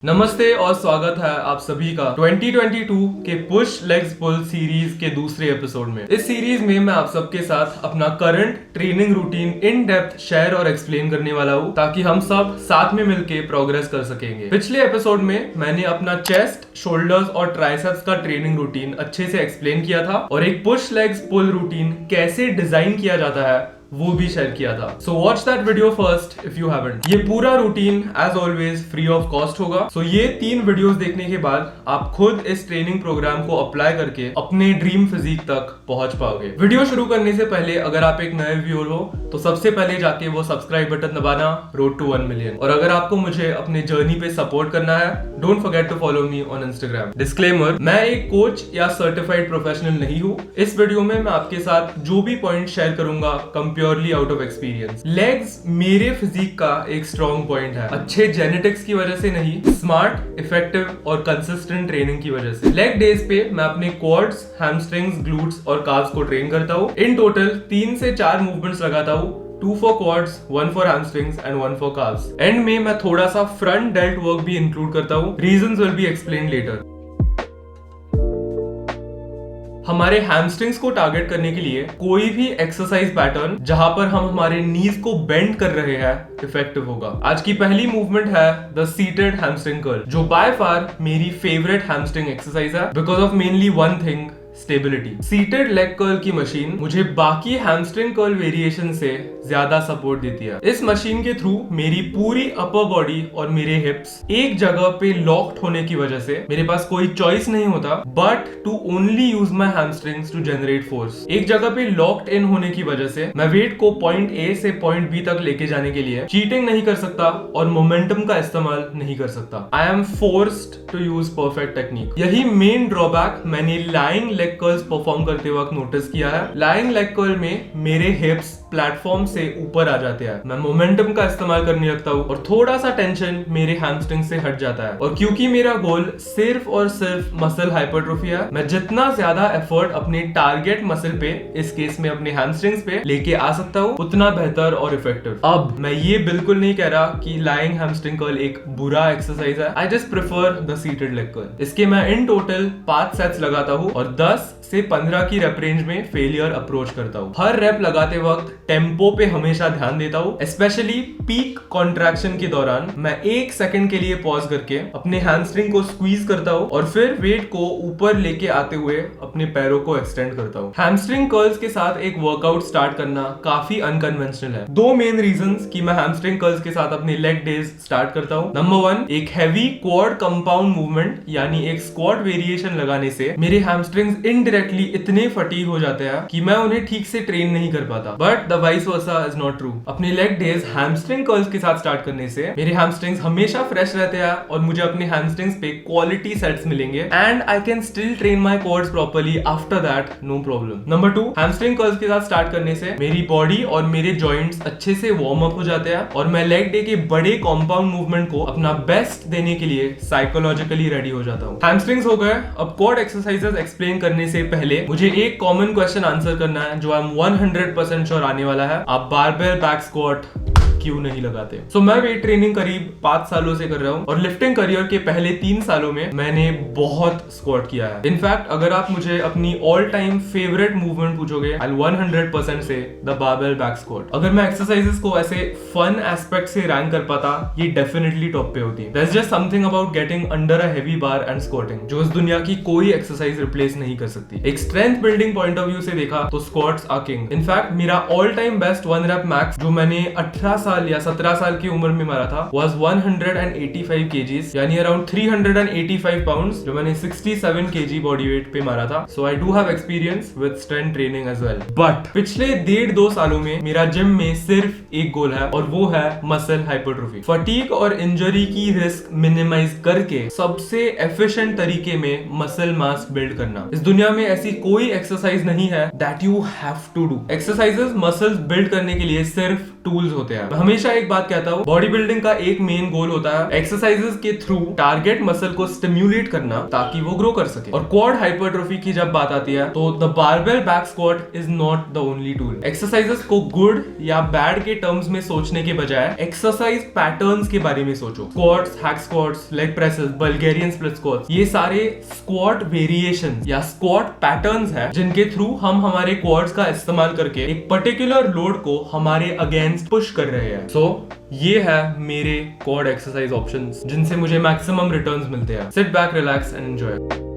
नमस्ते और स्वागत है आप सभी का 2022 के पुश लेग्स पुल सीरीज के दूसरे एपिसोड में। इस सीरीज में मैं आप सबके साथ अपना current training routine in depth share और एक्सप्लेन करने वाला हूँ ताकि हम सब साथ में मिलके प्रोग्रेस कर सकेंगे। पिछले एपिसोड में मैंने अपना चेस्ट, शोल्डर्स और ट्राइसेप्स का ट्रेनिंग रूटीन अच्छे से एक्सप्लेन किया था और एक पुश लेग्स पुल रूटीन कैसे डिजाइन किया जाता है वो भी शेयर किया था। So watch that video first if you haven't. ये पूरा routine as always free of cost होगा। सो ये 3 वीडियोस देखने के बाद आप खुद इस ट्रेनिंग प्रोग्राम को अप्लाई करके अपने ड्रीम फिजिक तक पहुंच पाओगे। वीडियो शुरू करने से पहले अगर आप एक नए व्यूअर हो तो सबसे पहले जाके वो सब्सक्राइब बटन दबाना, रोड टू 1 मिलियन। और अगर आपको मुझे अपने जर्नी पे सपोर्ट करना है, don't forget to follow me on Instagram. Disclaimer, मैं एक कोच या सर्टिफाइड प्रोफेशनल नहीं हूँ। इस वीडियो में मैं आपके साथ जो भी पॉइंट शेयर करूंगा purely out of experience. Legs मेरे फिजिक का एक स्ट्रॉन्ग पॉइंट है, अच्छे जेनेटिक्स की वजह से नहीं, स्मार्ट, इफेक्टिव और कंसिस्टेंट ट्रेनिंग की वजह से। लेग डेज पे मैं अपने क्वाड्स, हैमस्ट्रिंग्स, ग्लूट्स और काल्व्स को ट्रेन करता हूँ। इन टोटल 3 से 4 मूवमेंट्स लगाता हूँ, 2 for quads, 1 for hamstrings and 1 for calves। And में मैं थोड़ा सा फ्रंट डेल्ट वर्क भी इंक्लूड करता हूँ। Reasons will be explain letter. हमारे हैमस्ट्रिंग्स को टारगेट करने के लिए कोई भी एक्सरसाइज पैटर्न जहां पर हम हमारे नीज को बेंड कर रहे हैं इफेक्टिव होगा। आज की पहली मूवमेंट है द सीटेड हैमस्ट्रिंग कर्ल, जो बाय फार मेरी फेवरेट हैमस्ट्रिंग एक्सरसाइज है because of mainly one thing, stability. Seated leg curl की मशीन मुझे बाकी हैमस्ट्रिंग कर्ल वेरिएशन से ज्यादा सपोर्ट देती है। इस मशीन के थ्रू मेरी पूरी अपर बॉडी और मेरे हिप्स एक जगह पे लॉक्ड होने की वजह से मेरे पास कोई चॉइस नहीं होता but to only use my hamstrings to generate force. एक जगह पे लॉक्ड इन होने की वजह से मैं वेट को पॉइंट ए से पॉइंट बी तक लेके जाने के लिए चीटिंग नहीं कर सकता और मोमेंटम का इस्तेमाल नहीं कर सकता। I am forced to use perfect technique. यही मेन ड्रॉबैक मैंने लाइंग लेग कर्ल्स परफॉर्म करते वक्त नोटिस किया है। लाइंग लेग कर्ल में मेरे हिप्स प्लेटफॉर्म से ऊपर आ जाते हैं, मैं मोमेंटम का इस्तेमाल करने लगता हूँ और थोड़ा सा टेंशन मेरे हैमस्ट्रिंग से हट जाता है। और क्योंकि मेरा गोल सिर्फ और सिर्फ मसल हाइपरट्रोफी है, मैं जितना ज्यादा एफर्ट अपने टारगेट मसल पे, इस केस में अपने हैमस्ट्रिंग्स पे लेके आ सकता हूँ उतना बेहतर और इफेक्टिव। अब मैं ये बिल्कुल नहीं कह रहा कि लाइंग हैमस्ट्रिंग कर्ल एक बुरा एक्सरसाइज है। I just prefer the seated leg curl. इसके मैं इन टोटल 5 सेट्स लगाता हूँ और 10 से 15 की रेप रेंज में फेलियर अप्रोच करता हूँ। हर रेप लगाते वक्त टेम्पो पे हमेशा ध्यान देता हूँ। स्पेशली पीक कॉन्ट्रैक्शन के दौरान मैं 1 सेकंड के लिए पॉज करके अपने हैमस्ट्रिंग को स्क्वीज करता हूँ और फिर वेट को ऊपर लेके आते हुए अपने पैरों को एक्सटेंड करता हूँ। हैमस्ट्रिंग कर्ल्स के साथ एक वर्कआउट स्टार्ट करना काफी अनकन्वेंशनल है। 2 मेन रीजंस कि मैं हैमस्ट्रिंग कर्ल्स के साथ अपने लेग डेज स्टार्ट करता हूँ। नंबर 1, एक हैवी क्वाड कंपाउंड मूवमेंट यानी एक स्क्वाट वेरिएशन लगाने से मेरे हैमस्ट्रिंग्स इनडायरेक्टली इतने फटीग हो जाते हैं कि मैं उन्हें ठीक से ट्रेन नहीं कर पाता। But the vice versa is not true. अपने लेग डेज हैमस्ट्रिंग कर्ल्स के साथ स्टार्ट करने से मेरे हैमस्ट्रिंग्स हमेशा फ्रेश रहते हैं और मुझे अपने हैमस्ट्रिंग्स पे क्वालिटी सेट्स मिलेंगे and I can still train my quads properly after that, no problem. Number 2, hamstring curls के साथ स्टार्ट करने से मेरी बॉडी और मेरे जॉइंट्स अच्छे से वार्म अप हो जाते हैं और मैं लेग डे के बड़े कॉम्पाउंड मूवमेंट को अपना बेस्ट देने के लिए साइकोलॉजिकली रेडी हो जाता हूँ। हैमस्ट्रिंग्स हो गए। अब क्वाड एक्सरसाइजेस एक्सप्लेन करने से पहले मुझे एक कॉमन क्वेश्चन आंसर करना है जो आई एम 100% श्योर आने वाला है। आप बारबेल बैक स्क्वाट क्यों नहीं लगाते? सो मैं वेट ट्रेनिंग करीब 5 सालों से कर रहा हूँ और लिफ्टिंग करियर के पहले 3 सालों में मैंने बहुत स्क्वाट किया है। इनफैक्ट अगर आप मुझे अपनी ऑल टाइम फेवरेट मूवमेंट पूछोगे, आई 100% से द बारबेल बैक स्क्वाट। अगर मैं एक्सरसाइजेस को ऐसे फन एस्पेक्ट से रैंक कर पाता, ये डेफिनेटली टॉप पे होती है। There is just something about getting under a heavy bar and squatting जो इस दुनिया की कोई एक्सरसाइज रिप्लेस नहीं कर सकती। एक strength building point of view से देखा तो स्क्वाट्स आर किंग। इनफैक्ट मेरा all time best 1 rape max जो मैंने 18 साल या 17 साल की उम्र में मारा था was 185 kgs यानी अराउंड 385 पाउंड्स जो मैंने 67 kg बॉडी वेट पे मारा था। So I do have experience with strength training as well. But पिछले 1.5-2 सालों में मेरा जिम में सिर्फ एक गोल है और वो है मसल हाइपरट्रोफी। फटीग और इंजरी की रिस्क मिनिमाइज करके सबसे एफिशिएंट तरीके में मसल मास बिल्ड करना। इस दुनिया में ऐसी कोई एक्सरसाइज नहीं है that you have to do. Exercises muscles build करने के लिए सिर्फ टूल्स होते हैं। मैं हमेशा एक बात कहता हूँ, बॉडी बिल्डिंग का एक मेन गोल होता है एक्सरसाइजेस के थ्रू टारगेट मसल को स्टिम्युलेट करना ताकि वो ग्रो कर सके। और क्वाड हाइपरट्रोफी की जब बात आती है तो the barbell back squat is not the only tool. Exercises को गुड या बैड के टर्म्स में सोचने के बजाय एक्सरसाइज पैटर्न्स के बारे में सोचो। Squats, hack squats, leg presses, Bulgarian split squats, ये सारे स्क्वाट वेरिएशन या स्क्वाट पैटर्न्स है जिनके थ्रू हम हमारे क्वाड्स का इस्तेमाल करके एक पर्टिकुलर लोड को हमारे अगेंस्ट पुश कर रहे हैं। सो ये है मेरे क्वाड एक्सरसाइज ऑप्शंस जिनसे मुझे मैक्सिमम रिटर्न्स मिलते हैं। Sit back, relax and enjoy.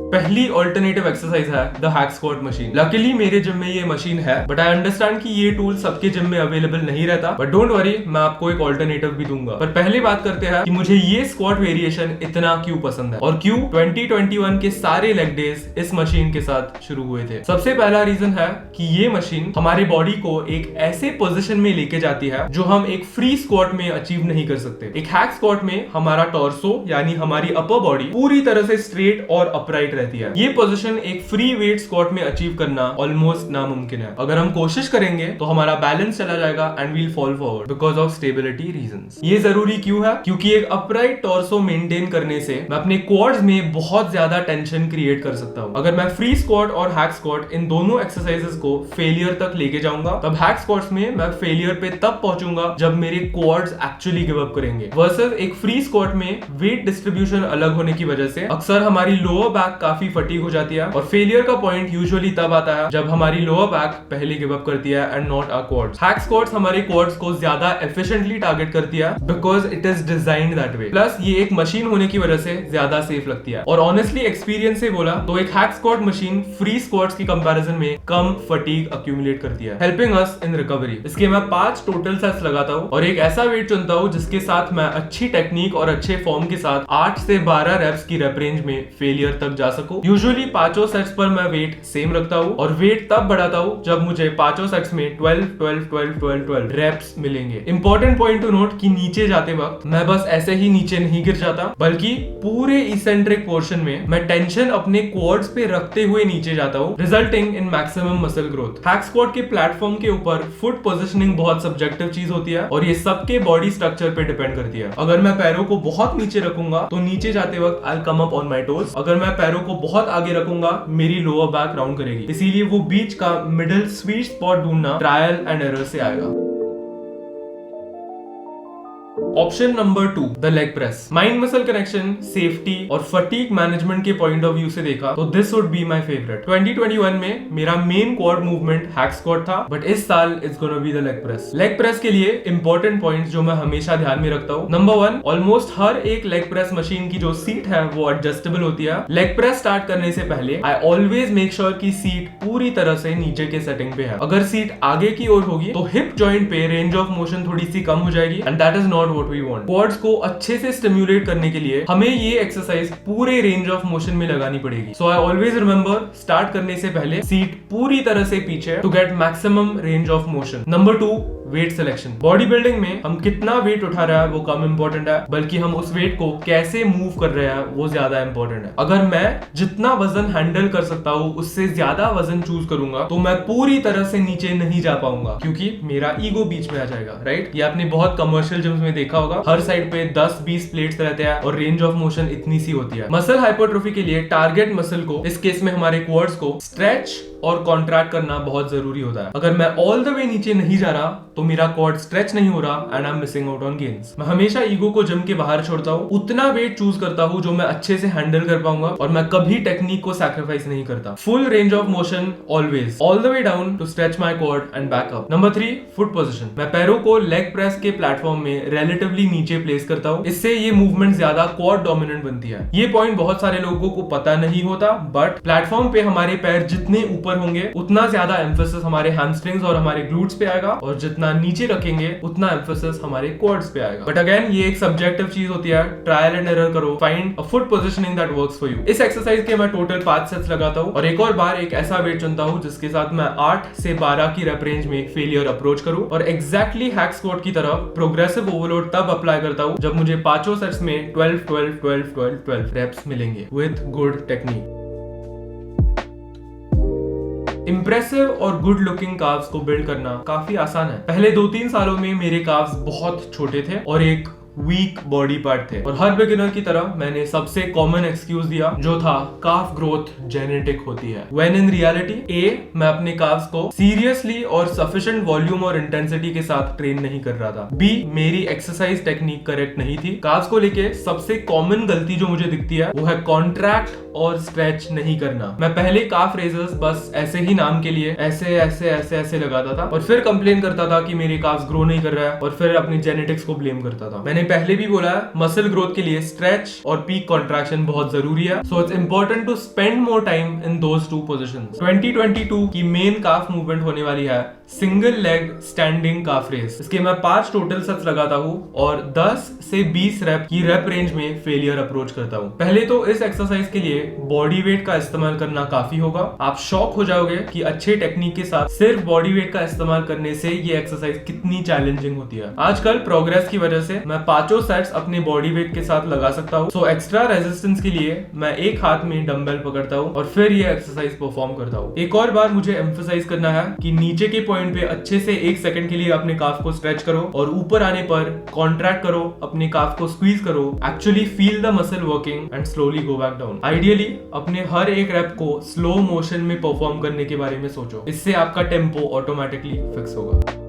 पहली ऑल्टरनेटिव एक्सरसाइज है the hack squat machine. Luckily मेरे जिम में ये मशीन है, बट आई अंडरस्टैंड कि ये टूल सबके जिम में अवेलेबल नहीं रहता, बट डोंट वरी, मैं आपको एक ऑल्टरनेटिव भी दूंगा। पर पहले बात करते हैं कि मुझे ये स्क्वाट वेरिएशन इतना क्यों पसंद है और क्यों 2021 के सारे लेग डेज इस मशीन के साथ शुरू हुए थे। सबसे पहला रीजन है कि ये मशीन हमारे बॉडी को एक ऐसे पोजीशन में लेके जाती है जो हम एक फ्री स्क्वाट में अचीव नहीं कर सकते। एक हैक स्क्वाट में हमारा टॉर्सो यानी हमारी अपर बॉडी पूरी तरह से स्ट्रेट और अपराइट रहती है। ये पोजीशन एक फ्री वेट स्क्वाट में अचीव करना ऑलमोस्ट नामुमकिन है। अगर हम कोशिश करेंगे तो हमारा बैलेंस चला जाएगा and we'll fall forward because of stability reasons. ये जरूरी क्यों है? क्योंकि एक अपराइट टॉर्सो मेंटेन करने से मैं अपने क्वाड्स में बहुत ज्यादा टेंशन क्रिएट कर सकता हूं। अगर मैं फ्री स्क्वाट और हैक स्क्वाट इन दोनों एक्सरसाइजेस को फेलियर तक लेके जाऊंगा, तब हैक स्क्वाट्स में मैं फेलियर पे तब पहुंचूंगा जब मेरे क्वाड्स एक्चुअली गिव अप करेंगे। वर्सेस एक फ्री स्क्वाट में वेट डिस्ट्रीब्यूशन अलग होने की वजह से अक्सर हमारी लोअर बैक काफी फटीग हो जाती है और फेलियर का पॉइंट यूजुअली तब आता है जब हमारी लोअर बैक पहले गिव अप करती है and not our quads. Hack squats हमारे क्वाड्स को ज्यादा एफिशिएंटली टारगेट करती है because it is designed that way. Plus ये एक मशीन होने की वजह से ज्यादा सेफ लगती है। और ऑनेस्टली एक्सपीरियंस से बोला तो एक hack squat machine free squats की कंपैरिजन में कम फटीग अक्यूमुलेट करती है, हेल्पिंग अस इन रिकवरी। इसके मैं 5 टोटल सेट्स लगाता हूँ और एक ऐसा वेट चुनता हूँ जिसके साथ मैं अच्छी टेक्निक और अच्छे फॉर्म के साथ 8 से 12 रेप्स की रेप रेंज में फेलियर तक जा सकूं। यूजुअली 5 सेट्स पर मैं वेट सेम रखता हूँ और वेट तब बढ़ाता हूँ जब मुझे 5 सेट्स में 12 रेप्स मिलेंगे। इंपॉर्टेंट पॉइंट टू नोट कि नीचे जाते वक्त मैं बस ऐसे ही नीचे नहीं गिर जाता, बल्कि पूरे इसेंट्रिक पोर्शन में मैं टेंशन अपने क्वाड्स पे रखते हुए नीचे जाता हूँ, resulting in maximum muscle growth. Hack squat के प्लेटफॉर्म के ऊपर फुट पोजीशनिंग बहुत सब्जेक्टिव चीज होती है और ये सबके बॉडी स्ट्रक्चर पे डिपेंड करती है। अगर मैं पैरों को बहुत नीचे रखूंगा तो नीचे जाते वक्त I come up on my toes. अगर मैं पैरों को बहुत आगे रखूंगा मेरी लोअर बैक राउंड करेगी। इसीलिए वो बीच का मिडिल स्वीट स्पॉट ढूंढना ट्रायल एंड एरर से आएगा। Option number 2 the leg press. Mind muscle connection, safety और फटीग मैनेजमेंट के पॉइंट ऑफ व्यू से देखा तो this would be my favourite. 2021 में मेरा main quad movement hack squat था, बट इस साल it's gonna be the leg press. Leg press के लिए इंपॉर्टेंट पॉइंट्स जो मैं हमेशा ध्यान में रखता हूँ। नंबर 1, ऑलमोस्ट हर एक लेग प्रेस मशीन की जो सीट है वो एडजस्टेबल होती है। लेग प्रेस स्टार्ट करने से पहले आई ऑलवेज मेक श्योर की सीट पूरी तरह से नीचे के सेटिंग पे है। अगर सीट आगे की ओर होगी तो हिप जॉइंट पे रेंज ऑफ मोशन थोड़ी सी कम हो जाएगी and that is not what we want. Quads को अच्छे से स्टिम्युलेट करने के लिए हमें ये एक्सरसाइज पूरे रेंज ऑफ मोशन में लगानी पड़ेगी। So I always remember, start करने से पहले सीट पूरी तरह से पीछे to get maximum range of motion. Number 2, weight selection. Body building में हम कितना वेट उठा रहा है वो कम इंपॉर्टेंट है, बल्कि हम उस वेट को कैसे मूव कर रहे हैं वो ज्यादा इंपॉर्टेंट है। अगर मैं जितना वजन हैंडल कर सकता हूँ उससे ज्यादा वजन चूज करूंगा तो मैं पूरी तरह से नीचे नहीं जा पाऊंगा क्योंकि मेरा ईगो बीच में आ जाएगा, राइट? ये आपने बहुत कमर्शियल जिम्स में देखा होगा, हर साइड पे 10-20 प्लेट्स रहते हैं और रेंज ऑफ मोशन इतनी सी होती है। मसल हाइपरट्रोफी के लिए टारगेट मसल को, इस केस में हमारे क्वाड्स को, स्ट्रेच और कॉन्ट्रैक्ट करना बहुत जरूरी होता है। अगर मैं ऑल द वे नीचे नहीं जा रहा तो मेरा क्वाड स्ट्रेच नहीं हो रहा and I am missing out on gains. मैं हमेशा ईगो को जिम के बाहर छोड़ता हूँ, उतना वेट चूज करता हूँ जो मैं अच्छे से हैंडल कर पाऊंगा और मैं कभी टेक्निक को सैक्रिफाइस नहीं करता। Full range of motion always, all the way down to stretch my quad and back up. Number 3, foot position. मैं पैरों को लेग प्रेस के प्लेटफॉर्म में रिलेटिवली नीचे प्लेस करता हूँ, इससे ये मूवमेंट ज्यादा क्वाड डोमिनेंट बनती है। ये पॉइंट बहुत सारे लोगों को पता नहीं होता, बट प्लेटफॉर्म पे हमारे पैर जितने ऊपर होंगे उतना ज्यादा एम्फेसिस हमारे हैमस्ट्रिंग्स और हमारे ग्लूट्स पे आएगा और जितना नीचे रखेंगे उतना एम्फेसिस हमारे क्वाड्स पे आएगा। बट अगेन ये एक सब्जेक्टिव चीज होती है, ट्रायल एंड एरर करो, find a foot positioning that works for you. इस एक्सरसाइज के मैं टोटल 5 सेट्स लगाता हूँ और एक और बार एक ऐसा वेट चुनता हूँ जिसके साथ मैं 8 से 12 की रेप रेंज में फेलियर अप्रोच करूँ और एग्जैक्टली हैक स्क्वाट की तरह प्रोग्रेसिव ओवरलोड तब अप्लाई करता हूँ जब मुझे 5 सेट्स में 12 रेप्स मिलेंगे विद गुड टेक्निक। इंप्रेसिव और गुड लुकिंग काव्स को बिल्ड करना काफी आसान है। पहले 2-3 सालों में मेरे काव्स बहुत छोटे थे और एक वीक बॉडी पार्ट थे, और हर बिगिनर की तरह मैंने सबसे कॉमन एक्सक्यूज दिया जो था काफ ग्रोथ जेनेटिक होती है। व्हेन इन रियलिटी मैं अपने काफ्स को सीरियसली और सफिशिएंट वॉल्यूम और इंटेंसिटी के साथ ट्रेन नहीं कर रहा था। बी, मेरी एक्सरसाइज टेक्निक करेक्ट नहीं थी। काफ्स को लेके सबसे कॉमन गलती जो मुझे दिखती है वो है कॉन्ट्रैक्ट और स्ट्रेच नहीं करना। मैं पहले काफ रेजर्स बस ऐसे ही नाम के लिए ऐसे ऐसे ऐसे ऐसे लगाता था और फिर कंप्लेन करता था कि मेरे काफ्स ग्रो नहीं कर रहा है, और फिर अपनी जेनेटिक्स को ब्लेम करता था। मैंने पहले भी बोला है, मसल ग्रोथ के लिए स्ट्रेच और पीक कॉन्ट्रैक्शन बहुत जरूरी है, so it's important to spend more time in those two positions. 2022 की मेन काफ मूवमेंट होने वाली है single leg standing calf raise. इसके मैं 5 टोटल सेट्स लगाता हूँ और 10 से 20 रेप की रेप रेंज में फेलियर अप्रोच करता हूँ। पहले तो इस एक्सरसाइज के लिए बॉडी वेट का इस्तेमाल करना काफी होगा। आप शॉक हो जाओगे कि अच्छे टेक्निक के साथ सिर्फ बॉडी वेट का इस्तेमाल करने से ये एक्सरसाइज कितनी चैलेंजिंग होती है। आजकल प्रोग्रेस की वजह से मैं 5 सेट्स अपने बॉडी वेट के साथ लगा सकता हूँ, सो एक्स्ट्रा रेजिस्टेंस के लिए मैं एक हाथ में डंबल पकड़ता हूँ और फिर ये एक्सरसाइज परफॉर्म करता हूँ। एक और बार मुझे एम्फसाइज करना है कि नीचे के पॉइंट पे अच्छे से 1 सेकंड के लिए अपने काफ को स्ट्रेच करो और ऊपर आने पर कॉन्ट्रैक्ट करो, अपने काफ को स्क्वीज करो, actually feel the muscle working and slowly go back down. Ideally अपने हर एक रैप को स्लो मोशन में परफॉर्म करने के बारे में सोचो, इससे आपका टेम्पो ऑटोमेटिकली फिक्स होगा।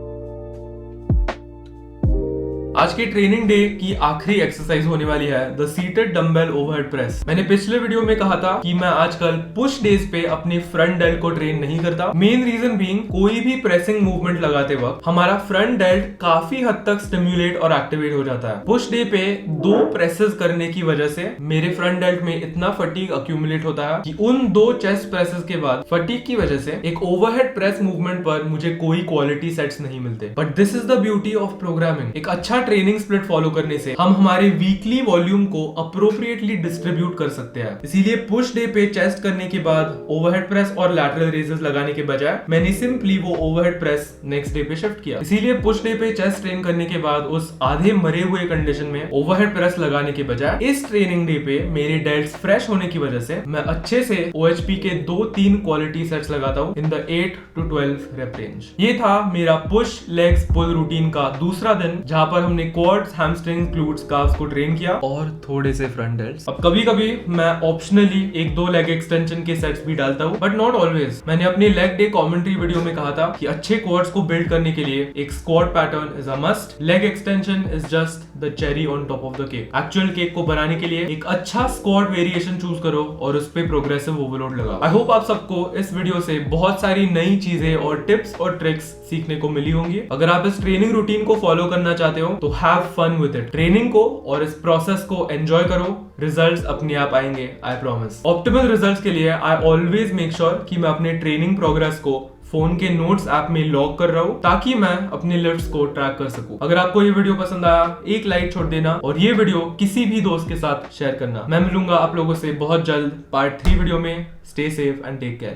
आज के ट्रेनिंग डे की आखिरी एक्सरसाइज होने वाली है the seated dumbbell overhead press. मैंने पिछले वीडियो में कहा था कि मैं आजकल पुश डेज पे अपने फ्रंट डेल्ट को ट्रेन नहीं करता। मेन रीजन बीइंग, कोई भी प्रेसिंग मूवमेंट लगाते वक्त हमारा फ्रंट डेल्ट काफी हद तक स्टिम्युलेट और एक्टिवेट हो जाता है। पुश डे पे 2 प्रेसेस करने की वजह से मेरे फ्रंट डेल्ट में इतना फटीग अक्यूमुलेट होता है कि उन 2 चेस्ट प्रेसेस के बाद फटीग की वजह से एक ओवरहेड प्रेस मूवमेंट पर मुझे कोई क्वालिटी सेट्स नहीं मिलते। But this is the beauty of programming. एक अच्छा ट्रेनिंग स्प्लिट फॉलो करने से हम हमारे वीकली वॉल्यूम को अप्रोप्रिएटली डिस्ट्रीब्यूट कर सकते हैं। इसीलिए पुश डे पे चेस्ट करने के बाद ओवरहेड प्रेस और लैटरल रेजेस लगाने के बजाय मैंने सिंपली वो ओवरहेड प्रेस नेक्स्ट डे पे शिफ्ट किया। इसीलिए पुश डे पे चेस्ट ट्रेन करने के बाद उस आधे मरे हुए कंडीशन में ओवरहेड प्रेस लगाने के बजाय इस ट्रेनिंग डे पे मेरे डेल्ट्स फ्रेश होने की वजह से मैं अच्छे से OHP के 2-3 क्वालिटी सेट्स लगाता हूं in the 8 to 12 rape range. ये था मेरा पुश लेग्स पुल रूटीन का दूसरा दिन, जहां पर हमने क्वाड्स, हैमस्ट्रिंग्स, ग्लूट्स, काफ्स को ट्रेन किया और थोड़े से फ्रंट डेल्ट्स। अब कभी कभी मैं ऑप्शनली 1-2 लेग एक्सटेंशन के सेट्स भी डालता हूं, बट नॉट ऑलवेज। मैंने अपने लेग डे कमेंट्री वीडियो में कहा था कि अच्छे क्वाड्स को बिल्ड करने के लिए एक squat pattern is a must, leg extension is just the cherry on top of the cake. Actual cake को बनाने के लिए एक अच्छा स्क्वाट वेरिएशन चूज करो और उस पे प्रोग्रेसिव ओवरलोड लगाओ। आई होप आप सबको इस वीडियो से बहुत सारी नई चीजें और टिप्स और ट्रिक्स सीखने को मिली होंगी। अगर आप इस ट्रेनिंग रूटीन को फॉलो करना चाहते हो तो have fun with it. Training को और इस प्रोसेस को एंजॉय करो, रिजल्ट्स अपने आप आएंगे, आई प्रॉमिस। ऑप्टिमल रिजल्ट्स के लिए आई ऑलवेज मेक श्योर कि मैं अपने ट्रेनिंग प्रोग्रेस को फोन के नोट्स ऐप में लॉग कर रहा हूं ताकि मैं अपने लिफ्ट्स को ट्रैक कर सकूं। अगर आपको ये वीडियो पसंद आया, एक लाइक छोड़ देना और ये वीडियो किसी भी दोस्त के साथ शेयर करना। मैं मिलूंगा आप लोगों से बहुत जल्द पार्ट 3 वीडियो में। Stay safe and take care.